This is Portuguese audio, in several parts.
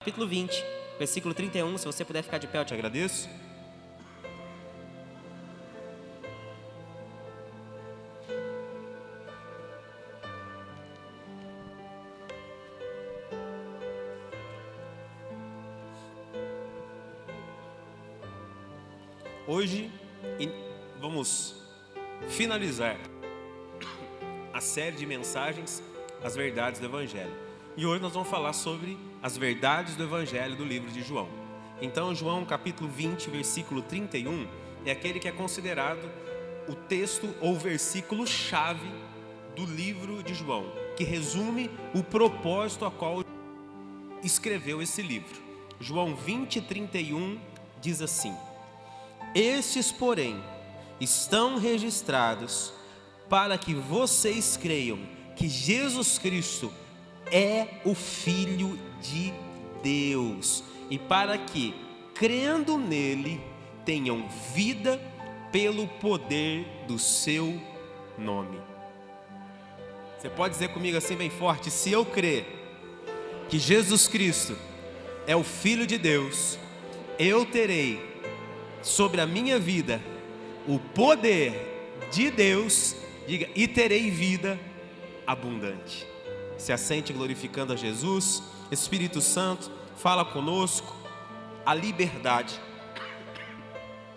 capítulo 20, versículo 31. Se você puder ficar de pé, eu te agradeço. Hoje vamos finalizar a série de mensagens, as verdades do Evangelho. E hoje nós vamos falar sobre as verdades do Evangelho do livro de João. Então, João capítulo 20, versículo 31, é aquele que é considerado o texto ou versículo-chave do livro de João, que resume o propósito a qual escreveu esse livro. João 20, 31 diz assim: estes, porém, estão registrados para que vocês creiam que Jesus Cristo é o Filho de Deus, e para que, crendo nele, tenham vida pelo poder do seu nome. Você pode dizer comigo assim bem forte: se eu crer que Jesus Cristo é o Filho de Deus, eu terei sobre a minha vida o poder de Deus, diga, e terei vida abundante. Se assente glorificando a Jesus. Espírito Santo, fala conosco a liberdade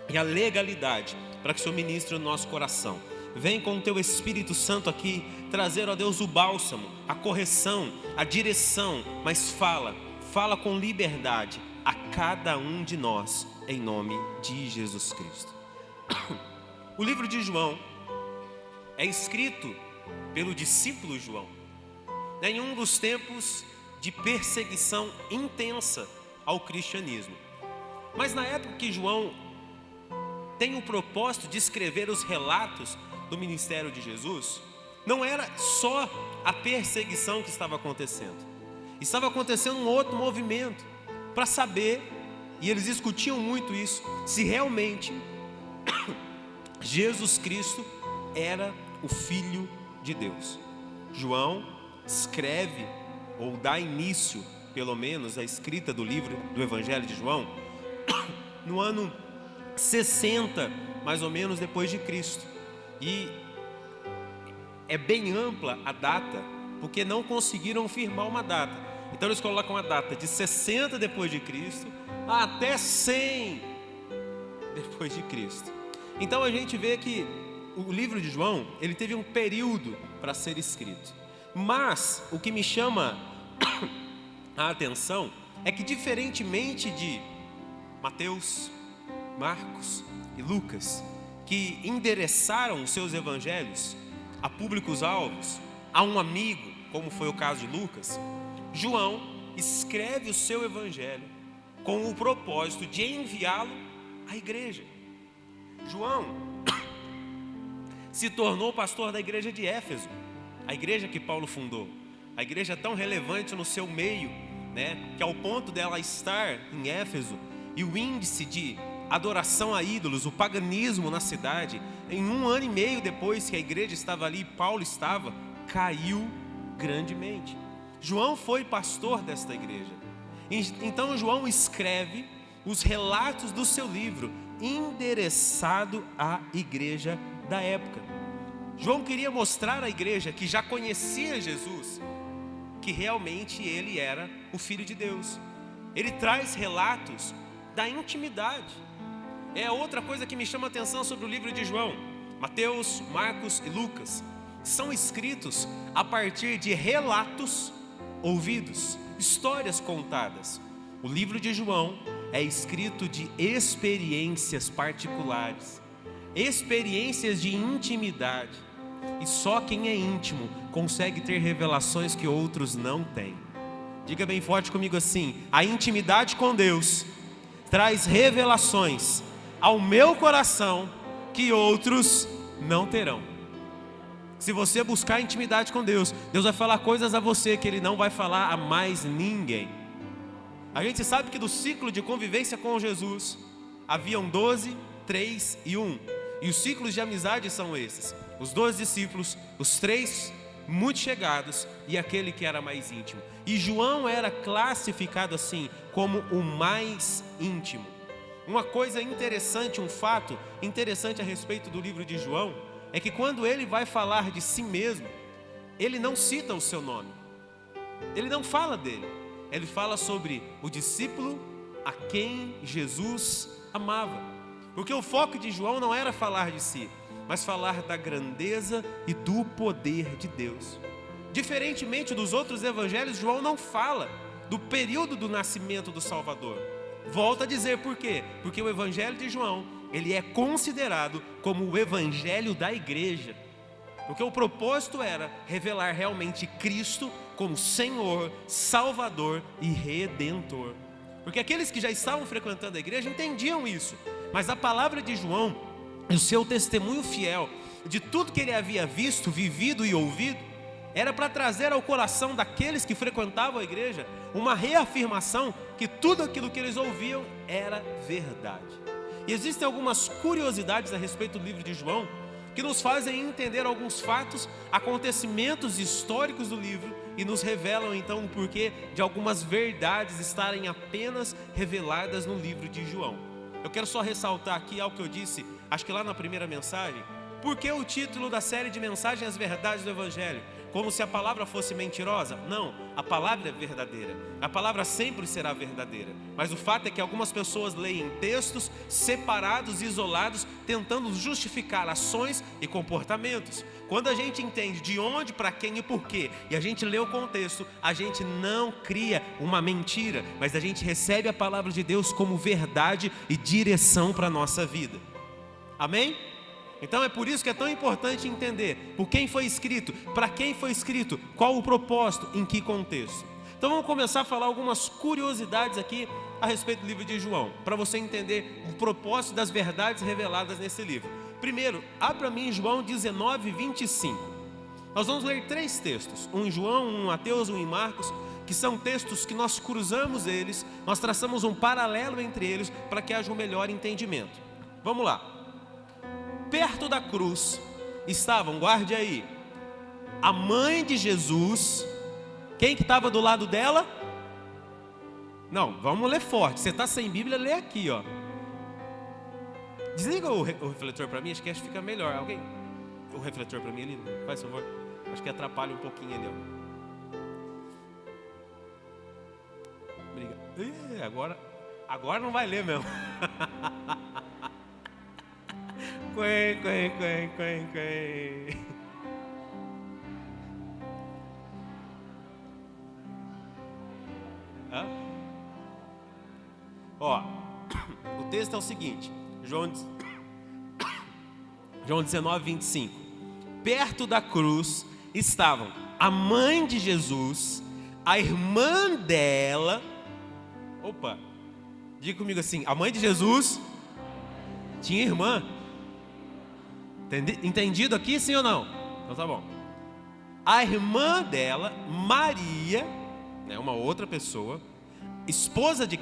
e a legalidade para que o Senhor ministre o nosso coração. Vem com o teu Espírito Santo aqui trazer, ó Deus, o bálsamo, a correção, a direção, mas fala com liberdade a cada um de nós, em nome de Jesus Cristo. O livro de João é escrito pelo discípulo João, em um dos tempos de perseguição intensa ao cristianismo. Mas na época que João tem o propósito de escrever os relatos do ministério de Jesus, não era só a perseguição que estava acontecendo. Estava acontecendo um outro movimento para saber, e eles discutiam muito isso, se realmente Jesus Cristo era o Filho de Deus. João escreve, ou dá início, pelo menos, à escrita do livro do Evangelho de João, no ano 60, mais ou menos, depois de Cristo. E é bem ampla a data, porque não conseguiram firmar uma data. Então eles colocam a data de 60 depois de Cristo até 100 depois de Cristo. Então a gente vê que o livro de João, ele teve um período para ser escrito. Mas o que me chama a atenção é que, diferentemente de Mateus, Marcos e Lucas, que endereçaram os seus evangelhos a públicos-alvos, a um amigo, como foi o caso de Lucas, João escreve o seu evangelho com o propósito de enviá-lo à igreja. João se tornou pastor da igreja de Éfeso, a igreja que Paulo fundou, a igreja tão relevante no seu meio, que ao ponto dela estar em Éfeso, e o índice de adoração a ídolos, o paganismo na cidade, em 1 ano e meio depois que a igreja estava ali, Paulo estava, caiu grandemente. João foi pastor desta igreja. Então João escreve os relatos do seu livro, endereçado à igreja da época. João queria mostrar à igreja que já conhecia Jesus, que realmente ele era o Filho de Deus. Ele traz relatos da intimidade. É outra coisa que me chama a atenção sobre o livro de João. Mateus, Marcos e Lucas são escritos a partir de relatos ouvidos, histórias contadas. O livro de João é escrito de experiências particulares, experiências de intimidade. E só quem é íntimo consegue ter revelações que outros não têm. Diga bem forte comigo assim: a intimidade com Deus traz revelações ao meu coração que outros não terão. Se você buscar intimidade com Deus, Deus vai falar coisas a você que Ele não vai falar a mais ninguém. A gente sabe que do ciclo de convivência com Jesus haviam 12, 3 e 1. E os ciclos de amizade são esses: os 12 discípulos, os 3 muito chegados e aquele que era mais íntimo. E João era classificado assim, como o mais íntimo. Uma coisa interessante, um fato interessante a respeito do livro de João, é que quando ele vai falar de si mesmo, ele não cita o seu nome. Ele não fala dele. Ele fala sobre o discípulo a quem Jesus amava. Porque o foco de João não era falar de si, mas falar da grandeza e do poder de Deus. Diferentemente dos outros evangelhos, João não fala do período do nascimento do Salvador. Volto a dizer por quê? Porque o evangelho de João, ele é considerado como o evangelho da igreja. Porque o propósito era revelar realmente Cristo como Senhor, Salvador e Redentor. Porque aqueles que já estavam frequentando a igreja entendiam isso. Mas a palavra de João, o seu testemunho fiel de tudo que ele havia visto, vivido e ouvido, era para trazer ao coração daqueles que frequentavam a igreja uma reafirmação que tudo aquilo que eles ouviam era verdade. E existem algumas curiosidades a respeito do livro de João que nos fazem entender alguns fatos, acontecimentos históricos do livro e nos revelam então o porquê de algumas verdades estarem apenas reveladas no livro de João. Eu quero só ressaltar aqui algo que eu disse, acho que lá na primeira mensagem. Por que o título da série de mensagens As Verdades do Evangelho? Como se a palavra fosse mentirosa? Não, a palavra é verdadeira. A palavra sempre será verdadeira. Mas o fato é que algumas pessoas leem textos separados, isolados, tentando justificar ações e comportamentos. Quando a gente entende de onde, para quem e por quê, e a gente lê o contexto, a gente não cria uma mentira, mas a gente recebe a palavra de Deus como verdade e direção para a nossa vida. Amém? Então é por isso que é tão importante entender por quem foi escrito, para quem foi escrito, qual o propósito, em que contexto. Então vamos começar a falar algumas curiosidades aqui a respeito do livro de João, para você entender o propósito das verdades reveladas nesse livro. Primeiro, abra para mim em João 19, 25. Nós vamos ler 3 textos, um em João, um em Mateus, um em Marcos, que são textos que nós cruzamos eles, nós traçamos um paralelo entre eles para que haja um melhor entendimento. Vamos lá. Perto da cruz estavam, guarde aí, a mãe de Jesus. Quem que estava do lado dela? Não, vamos ler forte. Você está sem Bíblia, lê aqui, ó. Desliga o refletor para mim, acho que fica melhor. Alguém? O refletor para mim ali, faz favor. Acho que atrapalha um pouquinho ali, ó. Obrigado. Agora não vai ler mesmo. Ó, o texto é o seguinte, João 19, 25. Perto da cruz estavam a mãe de Jesus, a irmã dela. Opa, diga comigo assim, a mãe de Jesus tinha irmã. Entendido aqui, sim ou não? Então tá bom. A irmã dela, Maria, né, uma outra pessoa, esposa de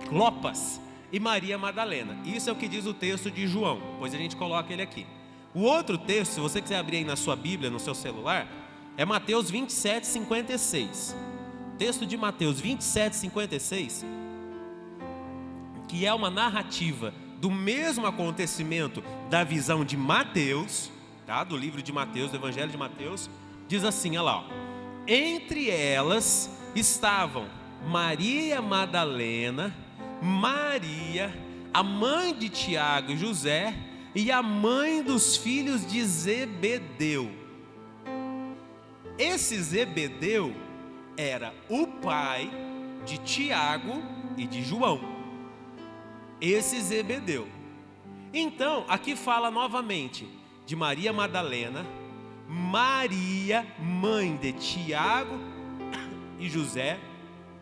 Clopas, e Maria Madalena. Isso é o que diz o texto de João, pois a gente coloca ele aqui. O outro texto, se você quiser abrir aí na sua Bíblia, no seu celular, é Mateus 27, 56. Texto de Mateus 27, 56, que é uma narrativa do mesmo acontecimento da visão de Mateus, tá? Do livro de Mateus, do Evangelho de Mateus, diz assim, olha lá, ó. Entre elas estavam Maria Madalena, Maria, a mãe de Tiago e José, e a mãe dos filhos de Zebedeu. Esse Zebedeu era o pai de Tiago e de João. Esse Zebedeu. Então, aqui fala novamente de Maria Madalena, Maria, mãe de Tiago e José,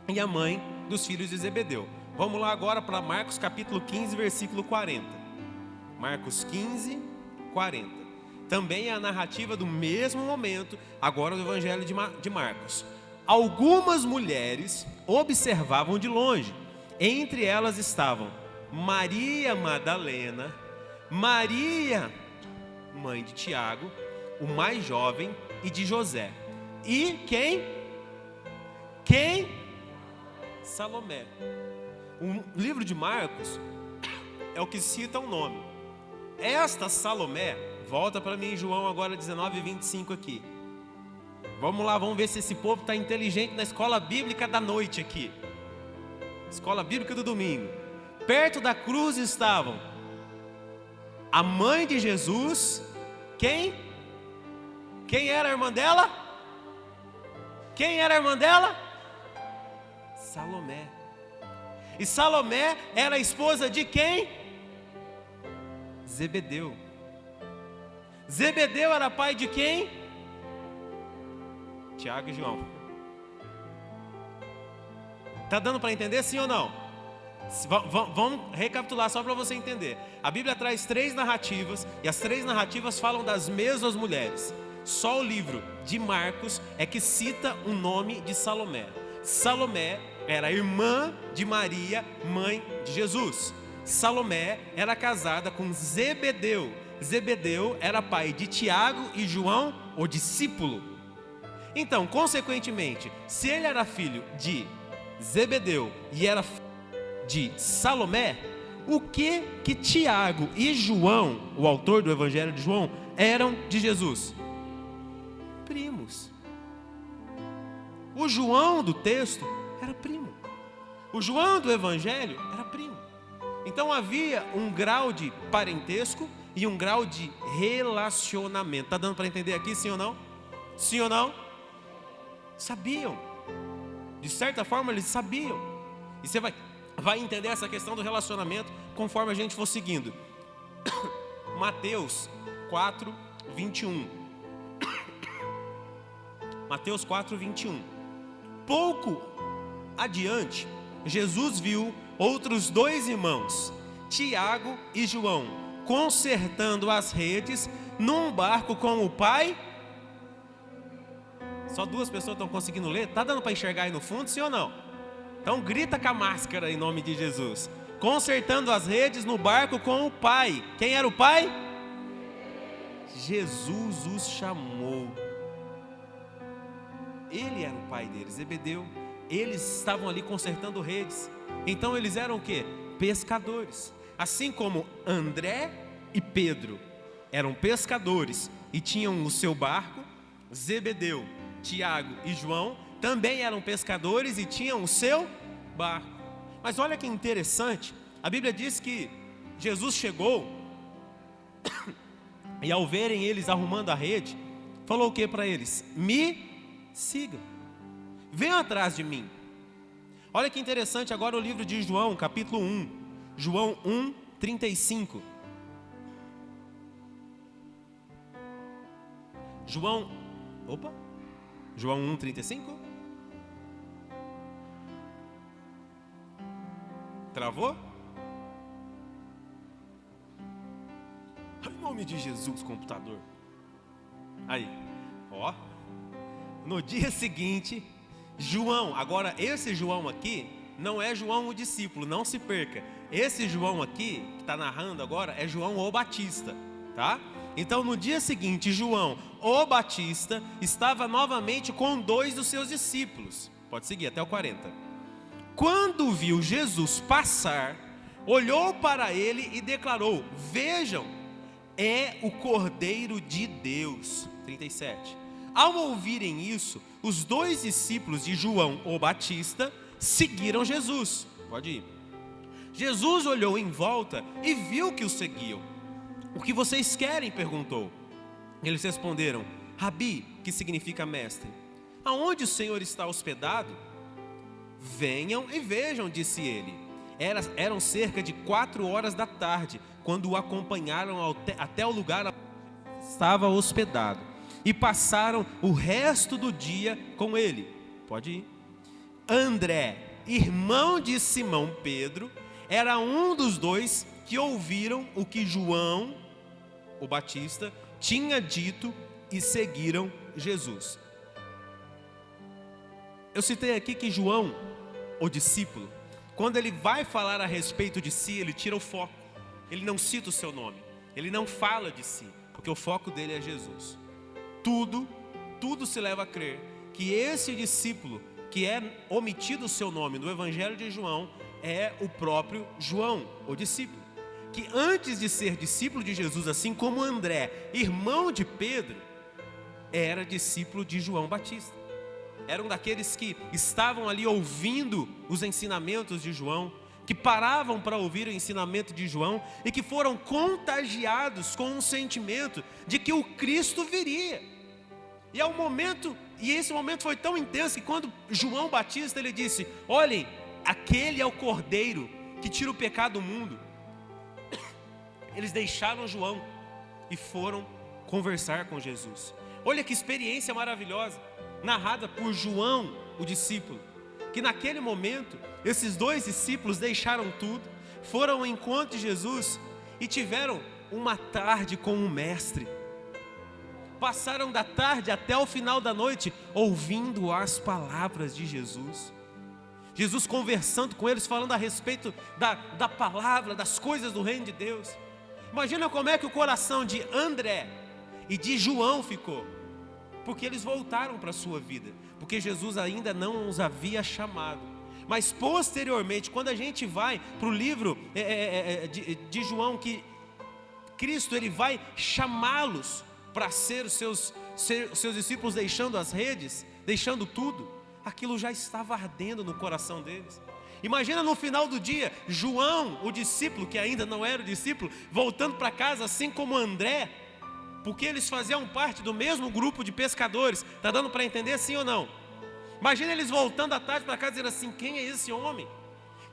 e a mãe dos filhos de Zebedeu. Vamos lá agora para Marcos capítulo 15, versículo 40. Marcos 15, 40. Também é a narrativa do mesmo momento, agora do Evangelho de Marcos. Algumas mulheres observavam de longe. Entre elas estavam Maria Madalena, Maria, mãe de Tiago, o mais jovem, e de José. E quem? Salomé. O livro de Marcos é o que cita o nome. Esta Salomé, volta para mim em João agora 19:25 aqui. Vamos lá, vamos ver se esse povo está inteligente na escola bíblica da noite aqui. Escola bíblica do domingo. Perto da cruz estavam a mãe de Jesus. Quem? Quem era a irmã dela? Quem era a irmã dela? Salomé. E Salomé era a esposa de quem? Zebedeu. Zebedeu era pai de quem? Tiago e João. Tá dando para entender sim ou não? Vamos recapitular só para você entender. A Bíblia traz 3 narrativas e as 3 narrativas falam das mesmas mulheres. Só o livro de Marcos é que cita o nome de Salomé. Salomé era irmã de Maria, mãe de Jesus. Salomé era casada com Zebedeu. Zebedeu era pai de Tiago e João, o discípulo. Então, consequentemente, se ele era filho de Zebedeu e era de Salomé, o que Tiago e João, o autor do Evangelho de João, eram de Jesus? Primos. O João do texto era primo. O João do Evangelho era primo. Então havia um grau de parentesco e um grau de relacionamento. Está dando para entender aqui, sim ou não? Sim ou não? Sabiam. De certa forma eles sabiam. E você vai entender essa questão do relacionamento conforme a gente for seguindo. Mateus 4:21. Mateus 4:21. Pouco adiante, Jesus viu outros 2 irmãos, Tiago e João, consertando as redes num barco com o pai. Só 2 pessoas estão conseguindo ler? Está dando para enxergar aí no fundo, sim ou não? Então grita com a máscara em nome de Jesus. Consertando as redes no barco com o pai. Quem era o pai? Jesus os chamou. Ele era o pai deles, Zebedeu. Eles estavam ali consertando redes. Então eles eram o quê? Pescadores. Assim como André e Pedro eram pescadores e tinham o seu barco, Zebedeu, Tiago e João também eram pescadores e tinham o seu barco. Mas olha que interessante, a Bíblia diz que Jesus chegou e ao verem eles arrumando a rede, falou o que para eles? Me sigam, venham atrás de mim. Olha que interessante agora o livro de João, capítulo 1, João 1:35. João 1:35. Travou? Em nome de Jesus, computador. Aí, ó. No dia seguinte, João, agora esse João aqui não é João o discípulo, não se perca. Esse João aqui, que está narrando agora, é João o Batista, tá? Então no dia seguinte, João o Batista estava novamente com 2 dos seus discípulos. Pode seguir até o 40. Quando viu Jesus passar, olhou para ele e declarou: vejam, é o Cordeiro de Deus. 37. Ao ouvirem isso, os 2 discípulos de João o Batista seguiram Jesus. Pode ir. Jesus olhou em volta e viu que os seguiam. O que vocês querem? Perguntou. Eles responderam: Rabi, que significa mestre, aonde o Senhor está hospedado? Venham e vejam, disse ele. Eram cerca de 4 horas da tarde, quando o acompanharam até o lugar onde estava hospedado, e passaram o resto do dia com ele. Pode ir. André, irmão de Simão Pedro, era um dos 2 que ouviram o que João, o Batista, tinha dito e seguiram Jesus. Eu citei aqui que João, o discípulo, quando ele vai falar a respeito de si, ele tira o foco. Ele não cita o seu nome, ele não fala de si, porque o foco dele é Jesus. Tudo tudo se leva a crer que esse discípulo, que é omitido o seu nome no Evangelho de João, é o próprio João, o discípulo. Que antes de ser discípulo de Jesus, assim como André, irmão de Pedro, era discípulo de João Batista. Eram daqueles que estavam ali ouvindo os ensinamentos de João, que paravam para ouvir o ensinamento de João e que foram contagiados com um sentimento de que o Cristo viria. E esse momento foi tão intenso que quando João Batista ele disse: olhem, aquele é o Cordeiro que tira o pecado do mundo. Eles deixaram João e foram conversar com Jesus. Olha que experiência maravilhosa, narrada por João, o discípulo, que naquele momento, esses dois discípulos deixaram tudo, foram ao encontro de Jesus e tiveram uma tarde com o Mestre. Passaram da tarde até o final da noite ouvindo as palavras de Jesus. Jesus conversando com eles, falando a respeito da palavra, das coisas do reino de Deus. Imagina como é que o coração de André e de João ficou, porque eles voltaram para a sua vida, porque Jesus ainda não os havia chamado. Mas posteriormente, quando a gente vai para o livro de João, que Cristo ele vai chamá-los para ser os seus discípulos, deixando as redes, deixando tudo, aquilo já estava ardendo no coração deles. Imagina no final do dia, João, o discípulo, que ainda não era o discípulo, voltando para casa, assim como André, porque eles faziam parte do mesmo grupo de pescadores. Está dando para entender, sim ou não? Imagina eles voltando à tarde para casa, dizendo assim: quem é esse homem?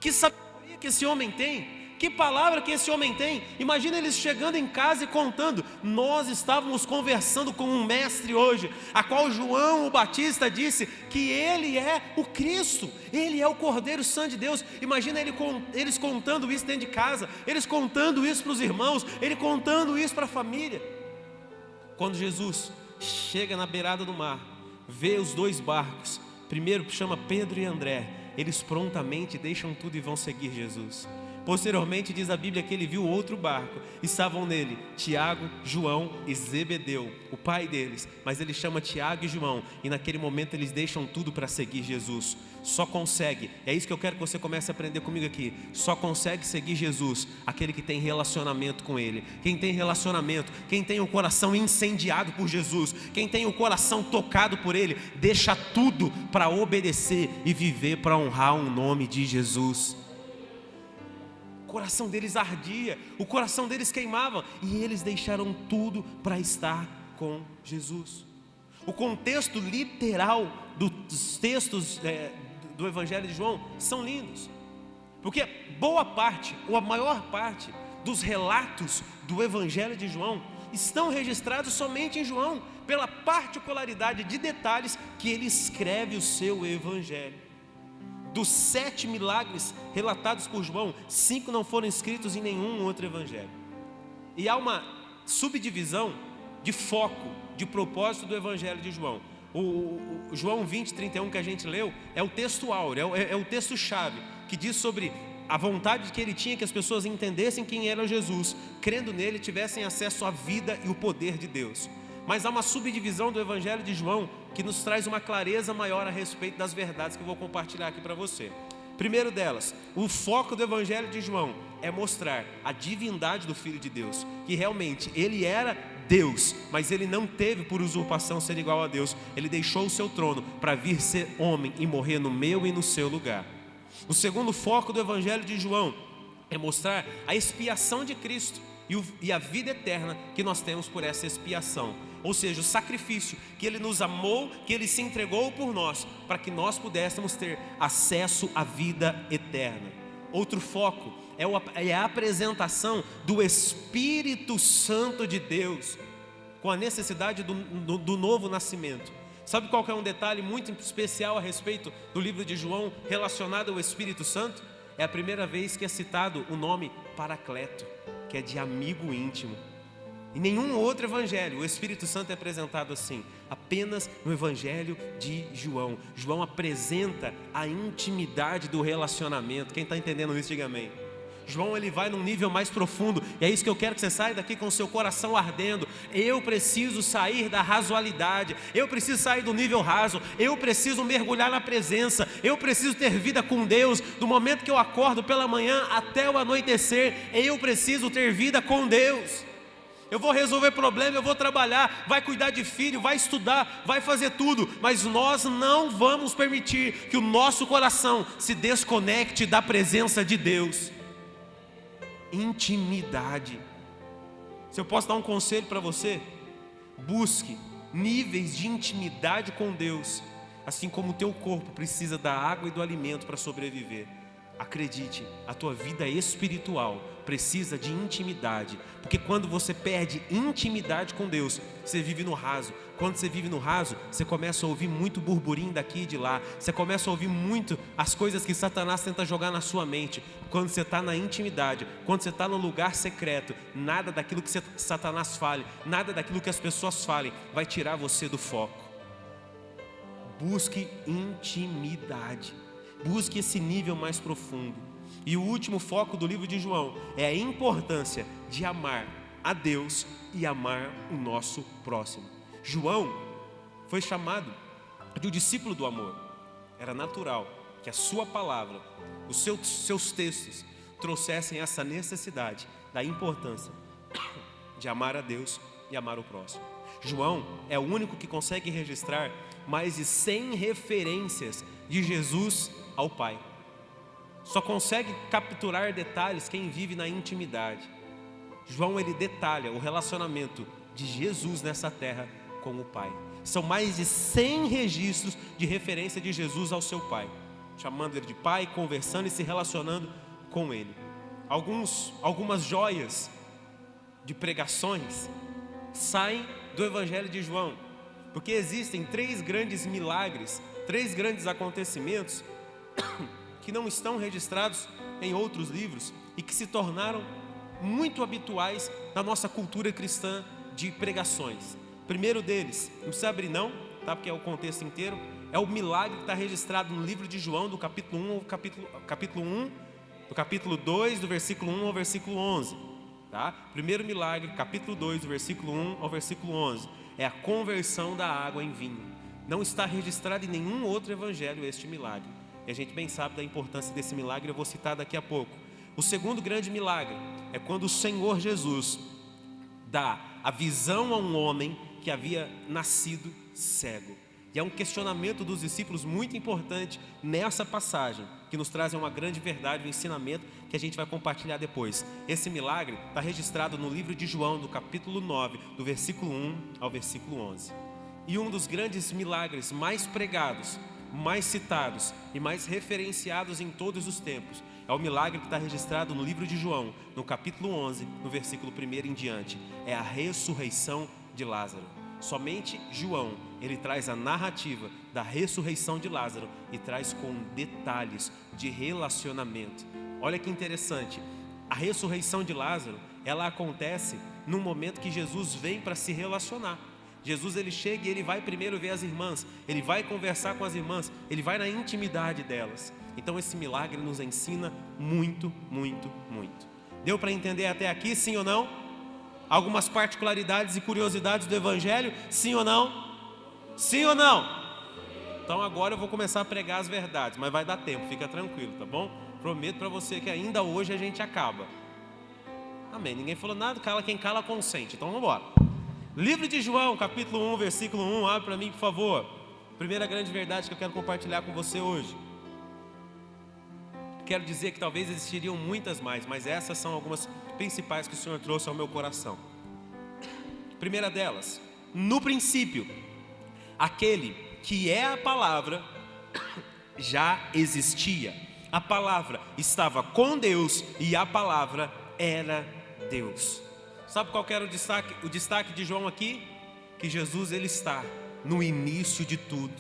Que sabedoria que esse homem tem? Que palavra que esse homem tem? Imagina eles chegando em casa e contando: nós estávamos conversando com um mestre hoje, a qual João o Batista disse que ele é o Cristo, ele é o Cordeiro Santo de Deus. Imagina eles contando isso dentro de casa, eles contando isso para os irmãos, ele contando isso para a família. Quando Jesus chega na beirada do mar, vê os dois barcos, primeiro chama Pedro e André, eles prontamente deixam tudo e vão seguir Jesus. Posteriormente diz a Bíblia que ele viu outro barco, estavam nele Tiago, João e Zebedeu, o pai deles, mas ele chama Tiago e João, e naquele momento eles deixam tudo para seguir Jesus. Só consegue, é isso que eu quero que você comece a aprender comigo aqui, só consegue seguir Jesus aquele que tem relacionamento com ele. Quem tem relacionamento, quem tem o coração incendiado por Jesus, quem tem o coração tocado por ele, deixa tudo para obedecer e viver para honrar o nome de Jesus. O coração deles ardia, o coração deles queimava, e eles deixaram tudo para estar com Jesus. O contexto literal dos textos do Evangelho de João são lindos, porque boa parte, ou a maior parte dos relatos do Evangelho de João estão registrados somente em João, pela particularidade de detalhes que ele escreve o seu Evangelho. Dos 7 milagres relatados por João, 5 não foram escritos em nenhum outro evangelho. E há uma subdivisão de foco, de propósito do evangelho de João. O João 20, 31 que a gente leu é o texto áureo, é o texto chave, que diz sobre a vontade que ele tinha que as pessoas entendessem quem era Jesus, crendo nele, tivessem acesso à vida e o poder de Deus. Mas há uma subdivisão do Evangelho de João que nos traz uma clareza maior a respeito das verdades que eu vou compartilhar aqui para você. Primeiro delas, o foco do Evangelho de João é mostrar a divindade do Filho de Deus, que realmente ele era Deus, mas ele não teve por usurpação ser igual a Deus. Ele deixou o seu trono para vir ser homem e morrer no meu e no seu lugar. O segundo foco do Evangelho de João é mostrar a expiação de Cristo e a vida eterna que nós temos por essa expiação. Ou seja, o sacrifício que ele nos amou, que ele se entregou por nós, para que nós pudéssemos ter acesso à vida eterna. Outro foco é a apresentação do Espírito Santo de Deus, com a necessidade do novo nascimento. Sabe qual que é um detalhe muito especial a respeito do livro de João relacionado ao Espírito Santo? É a primeira vez que é citado o nome Paracleto, que é de amigo íntimo. Em nenhum outro evangelho o Espírito Santo é apresentado assim, apenas no evangelho de João. João apresenta a intimidade do relacionamento. Quem está entendendo isso, diga amém. João ele vai num nível mais profundo, e é isso que eu quero que você saia daqui com o seu coração ardendo. Eu preciso sair da razoalidade, eu preciso sair do nível raso, eu preciso mergulhar na presença, eu preciso ter vida com Deus, do momento que eu acordo pela manhã até o anoitecer, eu preciso ter vida com Deus. Eu vou resolver problema, eu vou trabalhar, vai cuidar de filho, vai estudar, vai fazer tudo, mas nós não vamos permitir que o nosso coração se desconecte da presença de Deus. Intimidade. Se eu posso dar um conselho para você, busque níveis de intimidade com Deus, assim como o teu corpo precisa da água e do alimento para sobreviver. Acredite, a tua vida espiritual precisa de intimidade, porque quando você perde intimidade com Deus, você vive no raso. Quando você vive no raso, você começa a ouvir muito burburinho daqui e de lá, você começa a ouvir muito as coisas que Satanás tenta jogar na sua mente. Quando você está na intimidade, quando você está no lugar secreto, nada daquilo que Satanás fale, nada daquilo que as pessoas falem, vai tirar você do foco. Busque intimidade. Busque esse nível mais profundo. E o último foco do livro de João é a importância de amar a Deus e amar o nosso próximo. João foi chamado de o discípulo do amor. Era natural que a sua palavra, os seus textos trouxessem essa necessidade da importância de amar a Deus e amar o próximo. João é o único que consegue registrar mais de 100 referências de Jesus ao Pai. Só consegue capturar detalhes quem vive na intimidade. João ele detalha o relacionamento de Jesus nessa terra com o Pai. São mais de 100 registros de referência de Jesus ao seu Pai, chamando ele de Pai, conversando e se relacionando com ele. Algumas joias de pregações saem do Evangelho de João, porque existem 3 grandes milagres, 3 grandes acontecimentos que não estão registrados em outros livros e que se tornaram muito habituais na nossa cultura cristã de pregações. O primeiro deles, não precisa abrir não, tá? Porque é o contexto inteiro, é o milagre que está registrado no livro de João, do capítulo 1 ao capítulo 1, do capítulo 2, do versículo 1 ao versículo 11. Tá? Primeiro milagre, capítulo 2, do versículo 1 ao versículo 11, é a conversão da água em vinho. Não está registrado em nenhum outro evangelho este milagre. E a gente bem sabe da importância desse milagre, eu vou citar daqui a pouco. O segundo grande milagre é quando o Senhor Jesus dá a visão a um homem que havia nascido cego. E é um questionamento dos discípulos muito importante nessa passagem, que nos traz uma grande verdade, um ensinamento que a gente vai compartilhar depois. Esse milagre está registrado no livro de João, do capítulo 9, do versículo 1 ao versículo 11. E um dos grandes milagres mais pregados, mais citados e mais referenciados em todos os tempos é o milagre que está registrado no livro de João, no capítulo 11, no versículo 1 em diante. É a ressurreição de Lázaro. Somente João, ele traz a narrativa da ressurreição de Lázaro e traz com detalhes de relacionamento. Olha que interessante, a ressurreição de Lázaro, ela acontece no momento que Jesus vem para se relacionar. Jesus ele chega e ele vai primeiro ver as irmãs, ele vai conversar com as irmãs, ele vai na intimidade delas. Então esse milagre nos ensina muito, muito, muito. Deu para entender até aqui, sim ou não? Algumas particularidades e curiosidades do Evangelho, sim ou não? Sim ou não? Então agora eu vou começar a pregar as verdades, mas vai dar tempo, fica tranquilo, tá bom? Prometo para você que ainda hoje a gente acaba. Amém, ninguém falou nada, cala quem cala consente, então vamos embora. Livro de João, capítulo 1, versículo 1, abre para mim por favor. Primeira grande verdade que eu quero compartilhar com você hoje. Quero dizer que talvez existiriam muitas mais, mas essas são algumas principais que o Senhor trouxe ao meu coração. Primeira delas, no princípio, aquele que é a palavra já existia. A palavra estava com Deus e a palavra era Deus. Sabe qual que era o destaque de João aqui? Que Jesus ele está no início de tudo.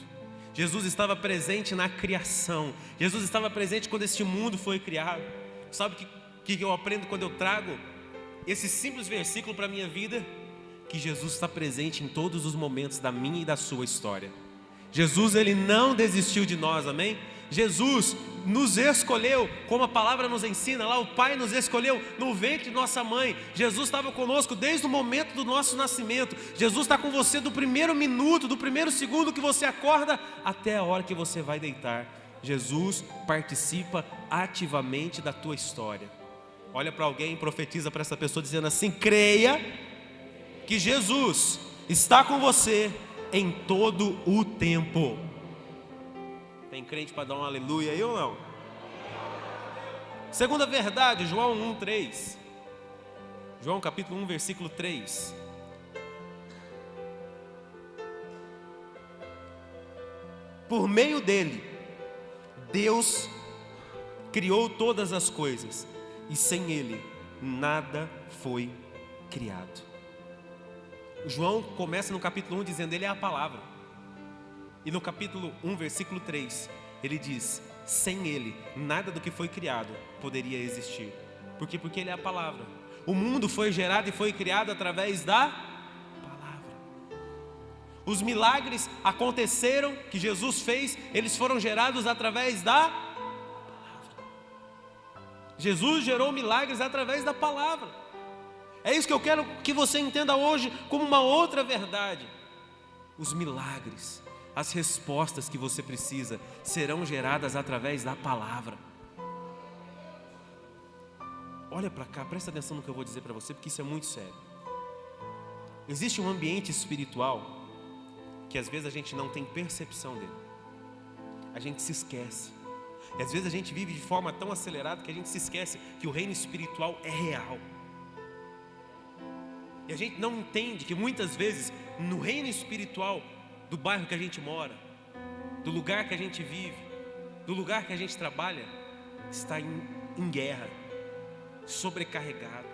Jesus estava presente na criação. Jesus estava presente quando este mundo foi criado. Sabe o que eu aprendo quando eu trago esse simples versículo para a minha vida? Que Jesus está presente em todos os momentos da minha e da sua história. Jesus ele não desistiu de nós, amém? Jesus nos escolheu, como a palavra nos ensina, lá o Pai nos escolheu no ventre de nossa mãe. Jesus estava conosco desde o momento do nosso nascimento. Jesus está com você do primeiro minuto, do primeiro segundo que você acorda até a hora que você vai deitar. Jesus participa ativamente da tua história. Olha para alguém e profetiza para essa pessoa dizendo assim: creia que Jesus está com você em todo o tempo. Tem crente para dar um aleluia aí ou não? Segunda verdade, João 1:3. João capítulo 1, versículo 3. Por meio dele, Deus criou todas as coisas, e sem ele, nada foi criado. João começa no capítulo 1 dizendo: ele é a palavra. E no capítulo 1, versículo 3, ele diz: sem ele, nada do que foi criado poderia existir. Por quê? Porque ele é a palavra. O mundo foi gerado e foi criado através da palavra. Os milagres aconteceram, que Jesus fez, eles foram gerados através da palavra. Jesus gerou milagres através da palavra. É isso que eu quero que você entenda hoje como uma outra verdade. Os milagres, as respostas que você precisa serão geradas através da palavra. Olha para cá, presta atenção no que eu vou dizer para você, porque isso é muito sério. Existe um ambiente espiritual que às vezes a gente não tem percepção dele. A gente se esquece. E às vezes a gente vive de forma tão acelerada que a gente se esquece que o reino espiritual é real. E a gente não entende que muitas vezes no reino espiritual do bairro que a gente mora, do lugar que a gente vive, do lugar que a gente trabalha, está em guerra, sobrecarregado.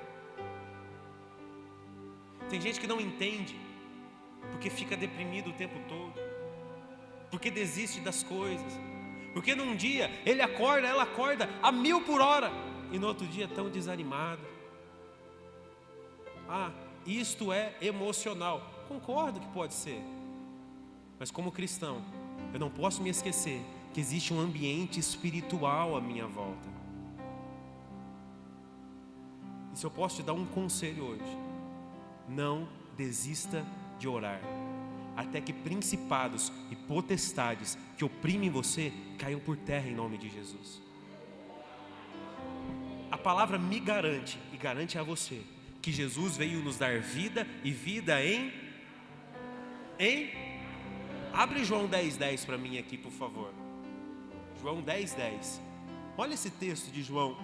Tem gente que não entende, porque fica deprimido o tempo todo, porque desiste das coisas, porque num dia ele acorda, ela acorda a 1000 por hora, e no outro dia tão desanimado. Isto é emocional. Concordo que pode ser, mas como cristão, eu não posso me esquecer que existe um ambiente espiritual à minha volta. E se eu posso te dar um conselho hoje: não desista de orar, até que principados e potestades que oprimem você caiam por terra em nome de Jesus. A palavra me garante, e garante a você, que Jesus veio nos dar vida, e vida em? Abre João 10:10 para mim aqui, por favor. João 10:10. Olha esse texto de João.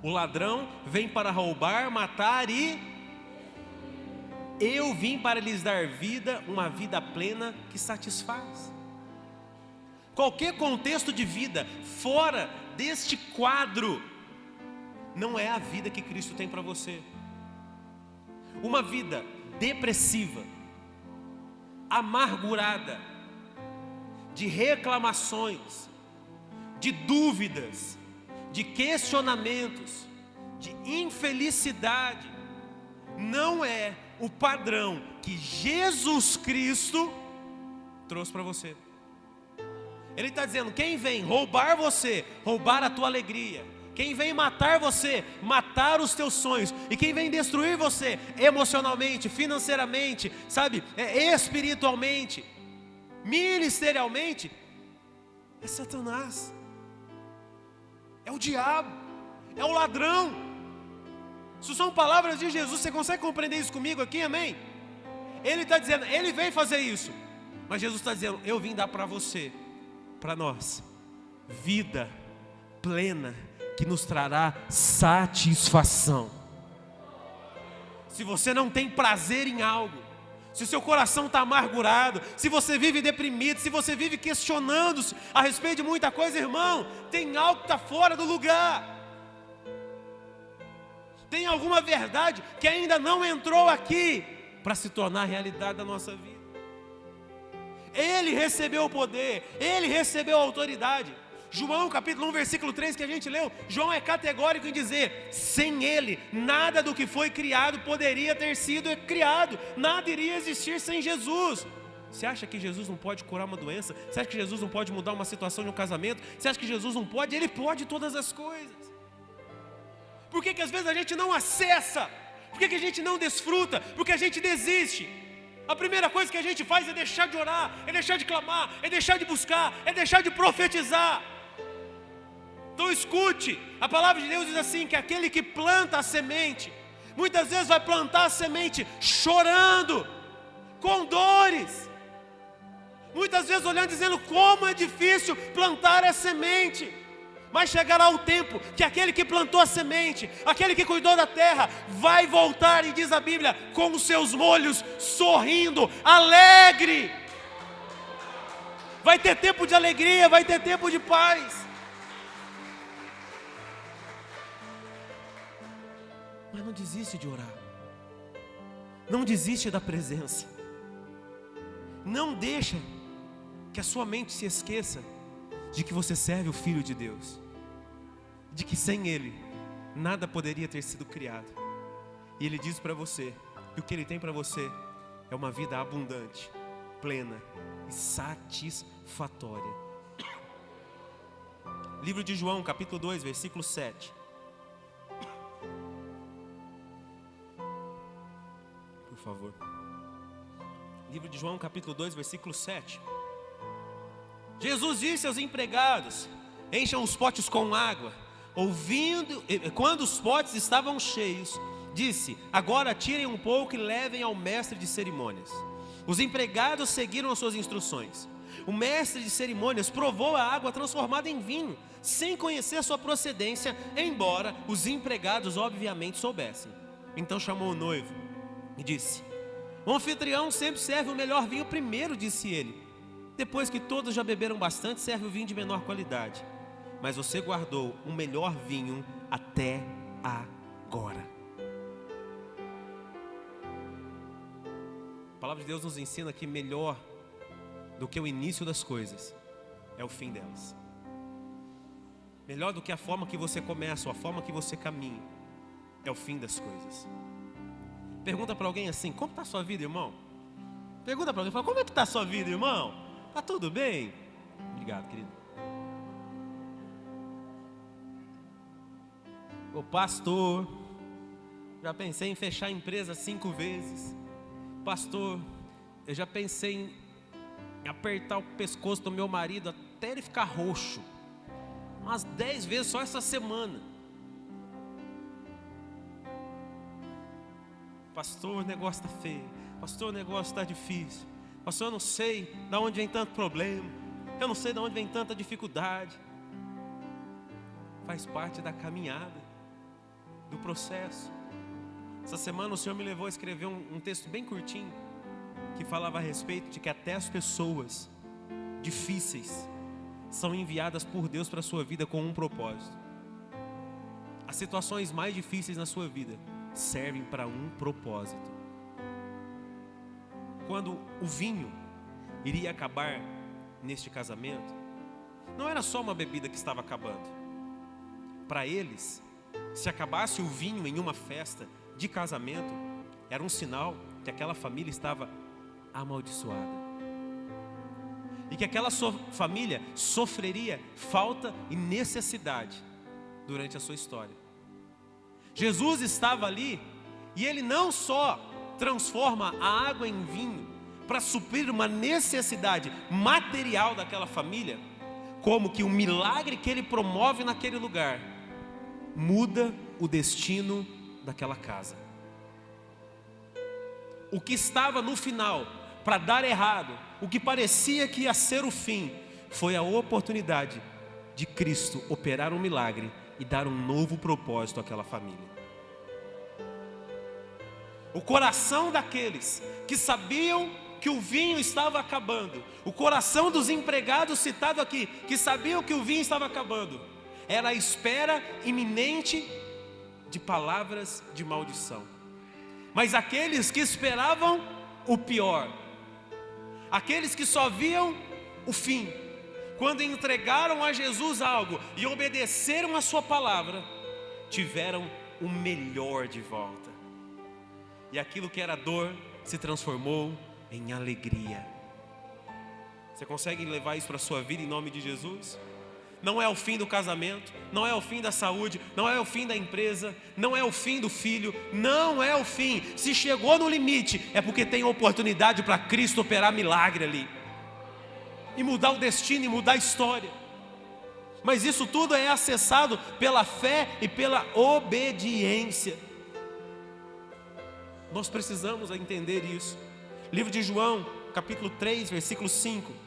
O ladrão vem para roubar, matar e... eu vim para lhes dar vida, uma vida plena que satisfaz. Qualquer contexto de vida fora deste quadro não é a vida que Cristo tem para você. Uma vida depressiva, amargurada, de reclamações, de dúvidas, de questionamentos, de infelicidade, não é o padrão que Jesus Cristo trouxe para você. Ele está dizendo: quem vem roubar você, roubar a tua alegria, quem vem matar você, matar os teus sonhos, e quem vem destruir você emocionalmente, financeiramente, espiritualmente, ministerialmente, é Satanás, é o diabo, é o ladrão. Isso são palavras de Jesus. Você consegue compreender isso comigo aqui, amém? Ele está dizendo, ele veio fazer isso, mas Jesus está dizendo: eu vim dar para você, para nós, vida plena, que nos trará satisfação. Se você não tem prazer em algo, se o seu coração está amargurado, se você vive deprimido, se você vive questionando-se a respeito de muita coisa, irmão, tem algo que está fora do lugar. Tem alguma verdade que ainda não entrou aqui para se tornar realidade da nossa vida. Ele recebeu o poder, ele recebeu a autoridade. João capítulo 1, versículo 3 que a gente leu, João é categórico em dizer: sem ele, nada do que foi criado poderia ter sido criado. Nada iria existir sem Jesus. Você acha que Jesus não pode curar uma doença? Você acha que Jesus não pode mudar uma situação de um casamento? Você acha que Jesus não pode? Ele pode todas as coisas. Por que às vezes a gente não acessa? Por que a gente não desfruta? Porque a gente desiste. A primeira coisa que a gente faz é deixar de orar, é deixar de clamar, é deixar de buscar, é deixar de profetizar. Então escute, a palavra de Deus diz assim, que aquele que planta a semente, muitas vezes vai plantar a semente chorando, com dores, muitas vezes olhando dizendo como é difícil plantar a semente. Mas chegará o tempo que aquele que plantou a semente, aquele que cuidou da terra, vai voltar, e diz a Bíblia, com os seus molhos, sorrindo, alegre. Vai ter tempo de alegria, vai ter tempo de paz. Mas não desiste de orar. Não desiste da presença. Não deixa que a sua mente se esqueça de que você serve o Filho de Deus, de que sem Ele nada poderia ter sido criado. E Ele diz para você que o que Ele tem para você é uma vida abundante, plena e satisfatória. Livro de João, capítulo 2, versículo 7. Por favor. Livro de João, capítulo 2, versículo 7. Jesus disse aos empregados: encham os potes com água. Quando os potes estavam cheios, disse: agora tirem um pouco e levem ao mestre de cerimônias. Os empregados seguiram as suas instruções. O mestre de cerimônias provou a água transformada em vinho, sem conhecer sua procedência, embora os empregados obviamente soubessem. Então chamou o noivo e disse: o anfitrião sempre serve o melhor vinho primeiro, disse ele. Depois que todos já beberam bastante, serve o vinho de menor qualidade. Mas você guardou o melhor vinho até agora. A palavra de Deus nos ensina que melhor do que o início das coisas é o fim delas. Melhor do que a forma que você começa ou a forma que você caminha é o fim das coisas. Pergunta para alguém assim: como está a sua vida, irmão? Pergunta para alguém, fala: como é que está a sua vida, irmão? Está tudo bem? Obrigado, querido. Ô pastor, já pensei em fechar a empresa 5 vezes. Pastor, eu já pensei em apertar o pescoço do meu marido até ele ficar roxo, umas 10 vezes só essa semana. Pastor, o negócio está feio. Pastor, o negócio está difícil. Pastor, eu não sei de onde vem tanto problema. Eu não sei de onde vem tanta dificuldade. Faz parte da caminhada, do processo. Essa semana o Senhor me levou a escrever um texto bem curtinho, que falava a respeito de que até as pessoas difíceis são enviadas por Deus para a sua vida com um propósito. As situações mais difíceis na sua vida servem para um propósito. Quando o vinho iria acabar neste casamento, não era só uma bebida que estava acabando. Para eles, se acabasse o vinho em uma festa de casamento, era um sinal que aquela família estava amaldiçoada, e que aquela família sofreria falta e necessidade durante a sua história. Jesus estava ali, e Ele não só transforma a água em vinho para suprir uma necessidade material daquela família, como que o milagre que Ele promove naquele lugar muda o destino daquela casa. O que estava no final para dar errado, o que parecia que ia ser o fim, foi a oportunidade de Cristo operar um milagre e dar um novo propósito àquela família. O coração daqueles que sabiam que o vinho estava acabando, o coração dos empregados citado aqui, que sabiam que o vinho estava acabando, era a espera iminente de palavras de maldição. Mas aqueles que esperavam o pior, aqueles que só viam o fim, quando entregaram a Jesus algo e obedeceram a sua palavra, tiveram o melhor de volta. E aquilo que era dor se transformou em alegria. Você consegue levar isso para a sua vida em nome de Jesus? Não é o fim do casamento, não é o fim da saúde, não é o fim da empresa, não é o fim do filho, não é o fim. Se chegou no limite, é porque tem oportunidade para Cristo operar milagre ali e mudar o destino e mudar a história. Mas isso tudo é acessado pela fé e pela obediência. Nós precisamos entender isso. Livro de João, capítulo 3, versículo 5.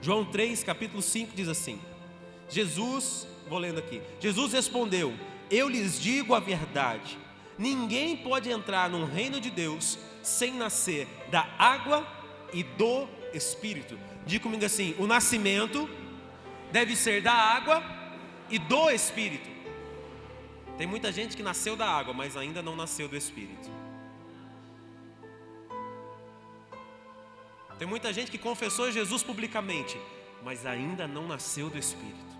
João 3, capítulo 5 diz assim: Jesus, vou lendo aqui. Jesus respondeu: eu lhes digo a verdade, ninguém pode entrar no reino de Deus sem nascer da água e do Espírito. Diga comigo assim: o nascimento deve ser da água e do Espírito. Tem muita gente que nasceu da água, mas ainda não nasceu do Espírito. Tem muita gente que confessou Jesus publicamente, mas ainda não nasceu do Espírito.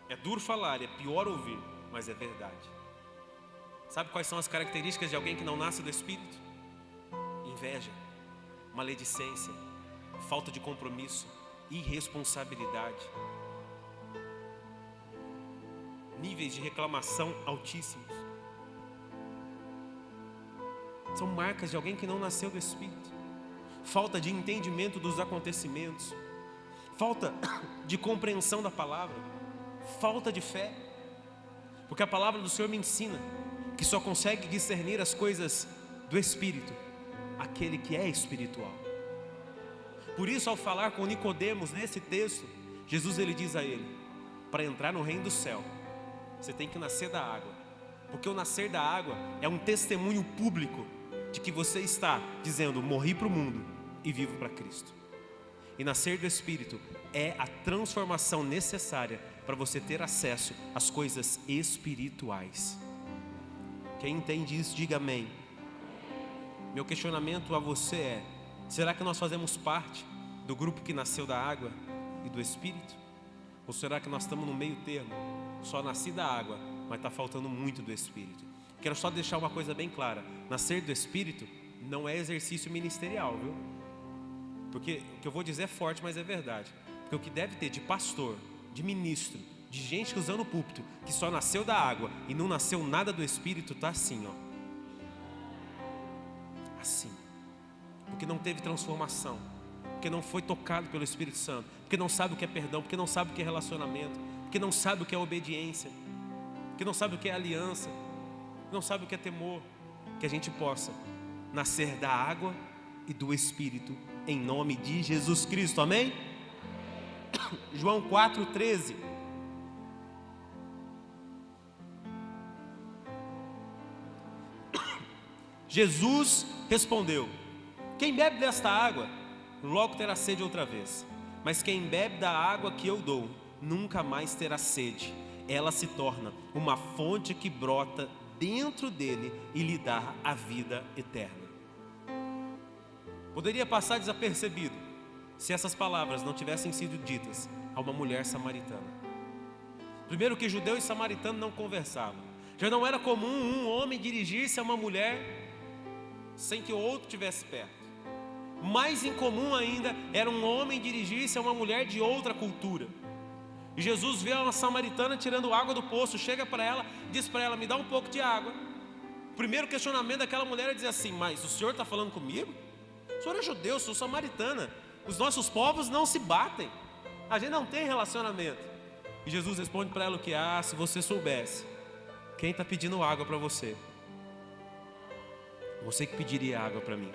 É duro falar, é pior ouvir, mas é verdade. Sabe quais são as características de alguém que não nasce do Espírito? Inveja, maledicência, falta de compromisso, irresponsabilidade, níveis de reclamação altíssimos. São marcas de alguém que não nasceu do Espírito. Falta de entendimento dos acontecimentos, falta de compreensão da palavra, falta de fé. Porque a palavra do Senhor me ensina que só consegue discernir as coisas do Espírito aquele que é espiritual. Por isso, ao falar com Nicodemos nesse texto, Jesus ele diz a ele: para entrar no reino do céu, você tem que nascer da água. Porque o nascer da água é um testemunho público de que você está dizendo: morri para o mundo e vivo para Cristo. E nascer do Espírito é a transformação necessária para você ter acesso às coisas espirituais. Quem entende isso, diga amém. Meu questionamento a você é: será que nós fazemos parte do grupo que nasceu da água e do Espírito? Ou será que nós estamos no meio termo? Só nasci da água, mas está faltando muito do Espírito. Quero só deixar uma coisa bem clara: nascer do Espírito não é exercício ministerial, viu? Porque o que eu vou dizer é forte, mas é verdade. Porque o que deve ter de pastor, de ministro, de gente usando o púlpito, que só nasceu da água e não nasceu nada do Espírito, está assim, ó. Assim. Porque não teve transformação, porque não foi tocado pelo Espírito Santo, porque não sabe o que é perdão, porque não sabe o que é relacionamento, porque não sabe o que é obediência, porque não sabe o que é aliança, não sabe o que é temor. Que a gente possa nascer da água e do Espírito, em nome de Jesus Cristo, amém? João 4,13. Jesus respondeu: quem bebe desta água, logo terá sede outra vez. Mas quem bebe da água que eu dou, nunca mais terá sede. Ela se torna uma fonte que brota dentro dele e lhe dá a vida eterna. Poderia passar desapercebido se essas palavras não tivessem sido ditas a uma mulher samaritana. Primeiro que judeu e samaritano não conversavam. Já não era comum um homem dirigir-se a uma mulher sem que o outro estivesse perto. Mais incomum ainda era um homem dirigir-se a uma mulher de outra cultura. E Jesus vê uma samaritana tirando água do poço, chega para ela, diz para ela: me dá um pouco de água. O primeiro questionamento daquela mulher é dizer assim: mas o senhor está falando comigo? O senhor é judeu, eu sou samaritana. Os nossos povos não se batem, a gente não tem relacionamento. E Jesus responde para ela o que? Se você soubesse quem está pedindo água para você, você que pediria água para mim.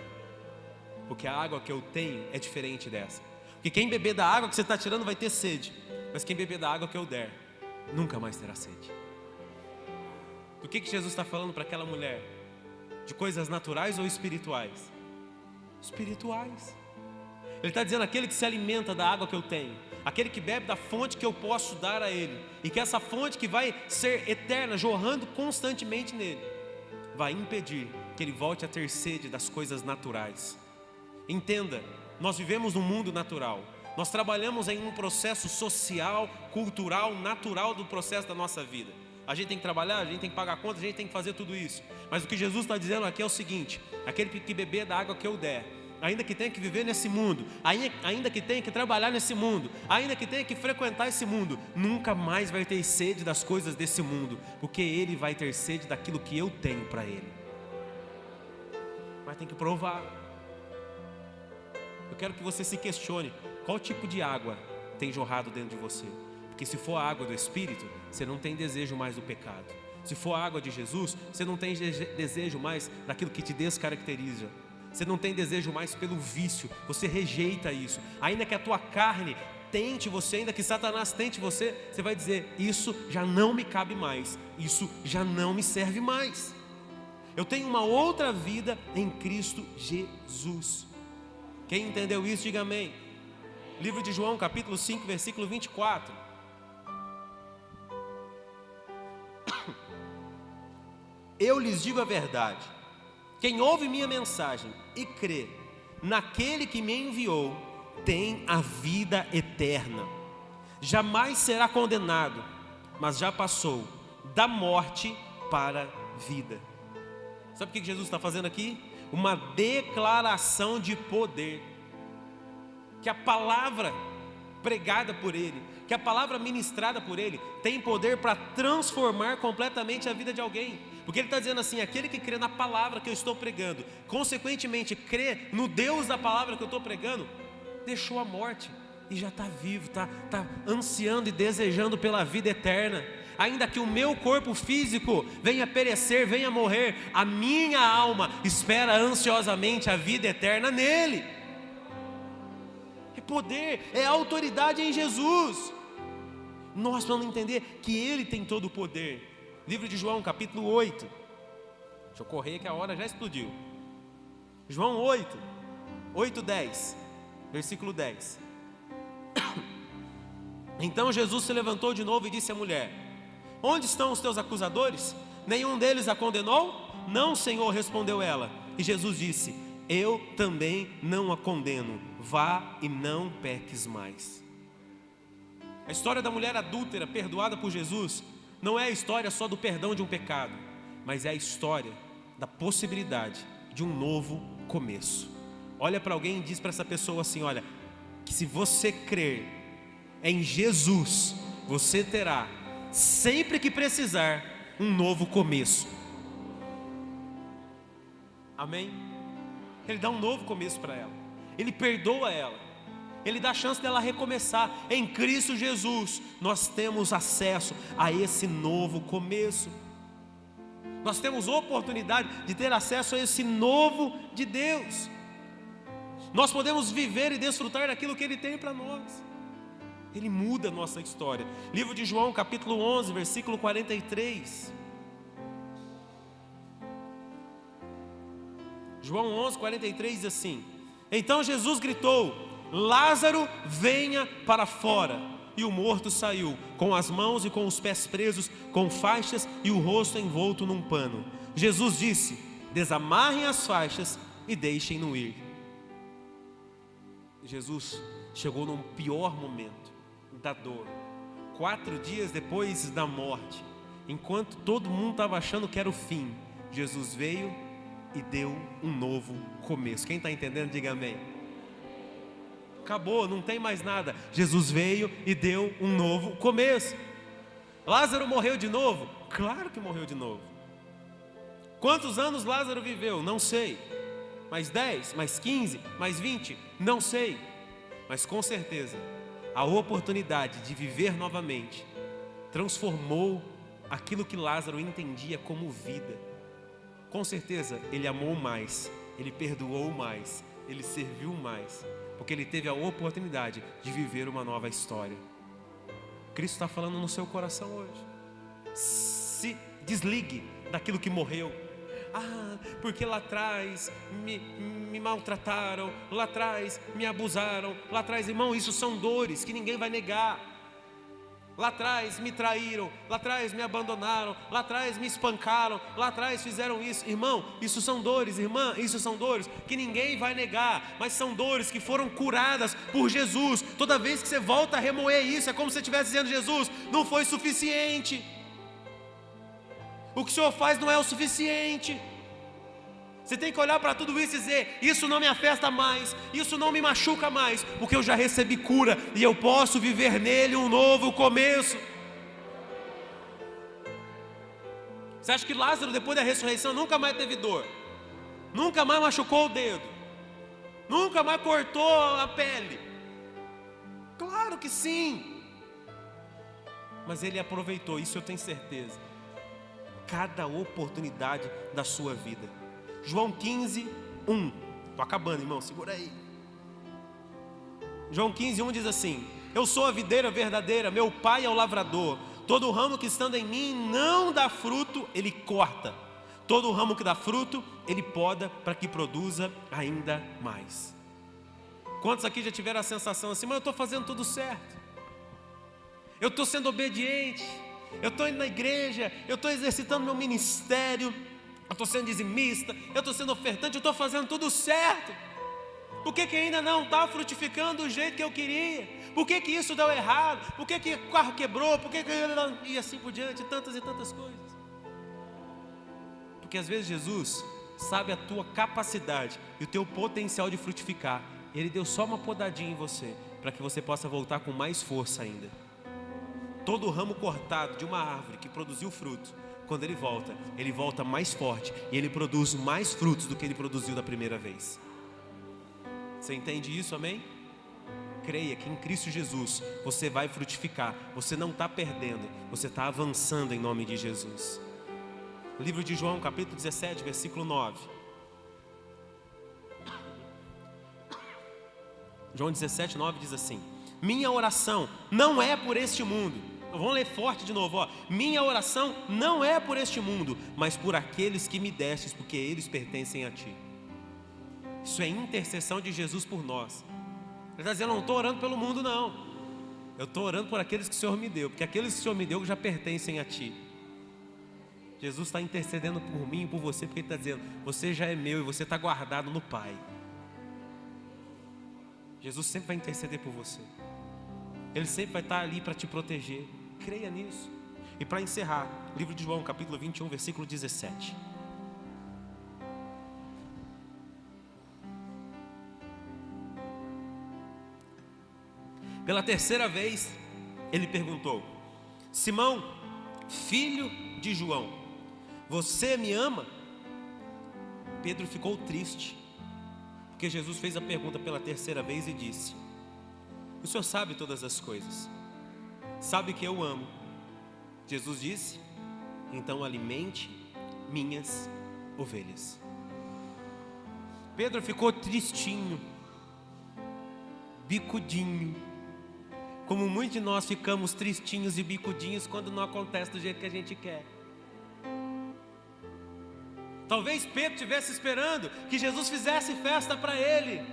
Porque a água que eu tenho é diferente dessa. Porque quem beber da água que você está tirando vai ter sede, mas quem beber da água que eu der, nunca mais terá sede. Do que Jesus está falando para aquela mulher? De coisas naturais ou espirituais? Espirituais. Ele está dizendo: aquele que se alimenta da água que eu tenho, aquele que bebe da fonte que eu posso dar a ele, e que essa fonte que vai ser eterna, jorrando constantemente nele, vai impedir que ele volte a ter sede das coisas naturais. Entenda, nós vivemos num mundo natural. Nós trabalhamos em um processo social, cultural, natural do processo da nossa vida. A gente tem que trabalhar, a gente tem que pagar conta, a gente tem que fazer tudo isso. Mas o que Jesus está dizendo aqui é o seguinte: aquele que beber da água que eu der, ainda que tenha que viver nesse mundo, ainda que tenha que trabalhar nesse mundo, ainda que tenha que frequentar esse mundo, nunca mais vai ter sede das coisas desse mundo, porque ele vai ter sede daquilo que eu tenho para ele. Mas tem que provar. Eu quero que você se questione: qual tipo de água tem jorrado dentro de você? Porque se for a água do Espírito, você não tem desejo mais do pecado. Se for a água de Jesus, você não tem desejo mais daquilo que te descaracteriza. Você não tem desejo mais pelo vício, você rejeita isso. Ainda que a tua carne tente você, ainda que Satanás tente você, você vai dizer: isso já não me cabe mais, isso já não me serve mais. Eu tenho uma outra vida em Cristo Jesus. Quem entendeu isso, diga amém. Livro de João, capítulo 5, versículo 24. Eu lhes digo a verdade: quem ouve minha mensagem e crê naquele que me enviou, tem a vida eterna. Jamais será condenado, mas já passou da morte para a vida. Sabe o que Jesus está fazendo aqui? Uma declaração de poder. Que a palavra pregada por Ele, que a palavra ministrada por Ele, tem poder para transformar completamente a vida de alguém. Porque Ele está dizendo assim: aquele que crê na palavra que eu estou pregando, consequentemente crê no Deus da palavra que eu estou pregando, deixou a morte e já está vivo, está ansiando e desejando pela vida eterna. Ainda que o meu corpo físico venha perecer, venha morrer, a minha alma espera ansiosamente a vida eterna nele. É poder, é autoridade em Jesus. Nós vamos entender que Ele tem todo o poder. Livro de João, capítulo 8. Deixa eu correr que a hora já explodiu. João 8, 10, versículo 10. Então Jesus se levantou de novo e disse à mulher: onde estão os teus acusadores? Nenhum deles a condenou? Não, Senhor, respondeu ela. E Jesus disse: eu também não a condeno. Vá e não peques mais. A história da mulher adúltera perdoada por Jesus não é a história só do perdão de um pecado, mas é a história da possibilidade de um novo começo. Olha para alguém e diz para essa pessoa assim: olha, que se você crer em Jesus, você terá, sempre que precisar, um novo começo. Amém? Ele dá um novo começo para ela, Ele perdoa ela, Ele dá a chance dela recomeçar. Em Cristo Jesus nós temos acesso a esse novo começo. Nós temos oportunidade de ter acesso a esse novo de Deus. Nós podemos viver e desfrutar daquilo que Ele tem para nós. Ele muda a nossa história. Livro de João, capítulo 11, versículo 43. João 11, 43 diz assim: então Jesus gritou: Lázaro, venha para fora. E o morto saiu, com as mãos e com os pés presos, com faixas e o rosto envolto num pano. Jesus disse: desamarrem as faixas e deixem-no ir. Jesus chegou num pior momento da dor, 4 dias depois da morte, enquanto todo mundo estava achando que era o fim, Jesus veio e deu um novo começo. Quem está entendendo, diga amém. Acabou, não tem mais nada. Jesus veio e deu um novo começo. Lázaro morreu de novo? Claro que morreu de novo. Quantos anos Lázaro viveu? Não sei. Mais 10, mais 15, mais 20? Não sei. Mas com certeza a oportunidade de viver novamente transformou aquilo que Lázaro entendia como vida. Com certeza ele amou mais, ele perdoou mais, ele serviu mais, porque ele teve a oportunidade de viver uma nova história. Cristo está falando no seu coração hoje. Se desligue daquilo que morreu. Porque lá atrás me maltrataram, lá atrás me abusaram, lá atrás, irmão, isso são dores que ninguém vai negar. Lá atrás me traíram, lá atrás me abandonaram, lá atrás me espancaram, lá atrás fizeram isso. Irmão, isso são dores, irmã, isso são dores que ninguém vai negar, mas são dores que foram curadas por Jesus. Toda vez que você volta a remoer isso, é como se você estivesse dizendo: Jesus, não foi suficiente. O que o Senhor faz não é o suficiente. Você tem que olhar para tudo isso e dizer: isso não me afeta mais, isso não me machuca mais, porque eu já recebi cura e eu posso viver nele um novo começo. Você acha que Lázaro, depois da ressurreição, nunca mais teve dor? Nunca mais machucou o dedo? Nunca mais cortou a pele? Claro que sim. Mas ele aproveitou, isso eu tenho certeza, cada oportunidade da sua vida. João 15, 1. Estou acabando, irmão, segura aí. João 15, 1 diz assim: eu sou a videira verdadeira, meu pai é o lavrador. Todo ramo que estando em mim não dá fruto, ele corta. Todo ramo que dá fruto, ele poda para que produza ainda mais. Quantos aqui já tiveram a sensação assim: mas eu estou fazendo tudo certo, eu estou sendo obediente, eu estou indo na igreja, eu estou exercitando meu ministério, eu estou sendo dizimista, eu estou sendo ofertante, eu estou fazendo tudo certo. Por que ainda não está frutificando do jeito que eu queria? Por que isso deu errado? Por que o carro quebrou? Por que e assim por diante, tantas e tantas coisas? Porque às vezes Jesus sabe a tua capacidade e o teu potencial de frutificar. Ele deu só uma podadinha em você, para que você possa voltar com mais força ainda. Todo ramo cortado de uma árvore que produziu fruto, quando ele volta mais forte, e ele produz mais frutos do que ele produziu da primeira vez. Você entende isso, amém? Creia que em Cristo Jesus você vai frutificar. Você não está perdendo, você está avançando em nome de Jesus. Livro de João, capítulo 17, versículo 9. João 17, 9 diz assim: minha oração não é por este mundo. Vamos ler forte de novo, ó. Minha oração não é por este mundo, mas por aqueles que me destes, porque eles pertencem a ti. Isso é intercessão de Jesus por nós. Ele está dizendo: eu não estou orando pelo mundo, não. Eu estou orando por aqueles que o Senhor me deu, porque aqueles que o Senhor me deu já pertencem a ti. Jesus está intercedendo por mim e por você, porque Ele está dizendo: você já é meu e você está guardado no Pai. Jesus sempre vai interceder por você. Ele sempre vai estar ali para te proteger. Creia nisso. E para encerrar, livro de João, capítulo 21, versículo 17. Pela terceira vez, ele perguntou: Simão, filho de João, você me ama? Pedro ficou triste, porque Jesus fez a pergunta pela terceira vez e disse: o Senhor sabe todas as coisas, sabe que eu amo. Jesus disse: então alimente minhas ovelhas. Pedro ficou tristinho, bicudinho, como muitos de nós ficamos tristinhos e bicudinhos quando não acontece do jeito que a gente quer. Talvez Pedro estivesse esperando que Jesus fizesse festa para ele.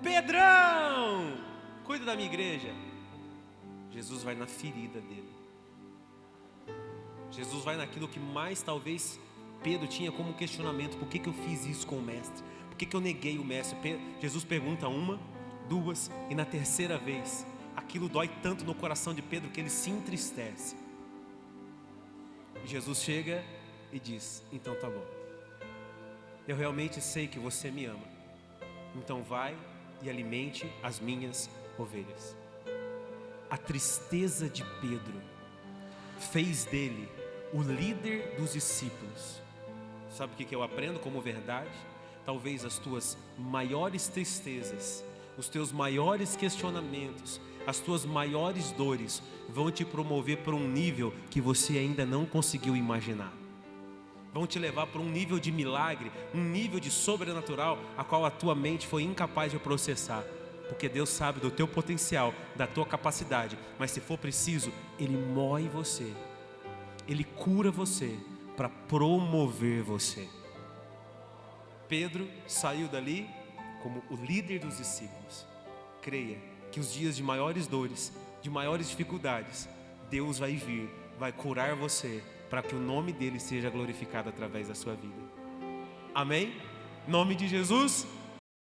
Pedrão, cuida da minha igreja. Jesus vai na ferida dele. Jesus vai naquilo que mais talvez Pedro tinha como questionamento: por que eu fiz isso com o mestre? Por que eu neguei o mestre? Jesus pergunta uma, duas, e na terceira vez aquilo dói tanto no coração de Pedro que ele se entristece. E Jesus chega e diz: então tá bom, eu realmente sei que você me ama, então vai e alimente as minhas ovelhas. A tristeza de Pedro fez dele o líder dos discípulos. Sabe o que eu aprendo como verdade? Talvez as tuas maiores tristezas, os teus maiores questionamentos, as tuas maiores dores vão te promover para um nível que você ainda não conseguiu imaginar. Vão te levar para um nível de milagre, um nível de sobrenatural, a qual a tua mente foi incapaz de processar. Porque Deus sabe do teu potencial, da tua capacidade, mas se for preciso, Ele moe você, Ele cura você para promover você. Pedro saiu dali como o líder dos discípulos. Creia que os dias de maiores dores, de maiores dificuldades, Deus vai vir, vai curar você, para que o nome dele seja glorificado através da sua vida. Amém? Em nome de Jesus.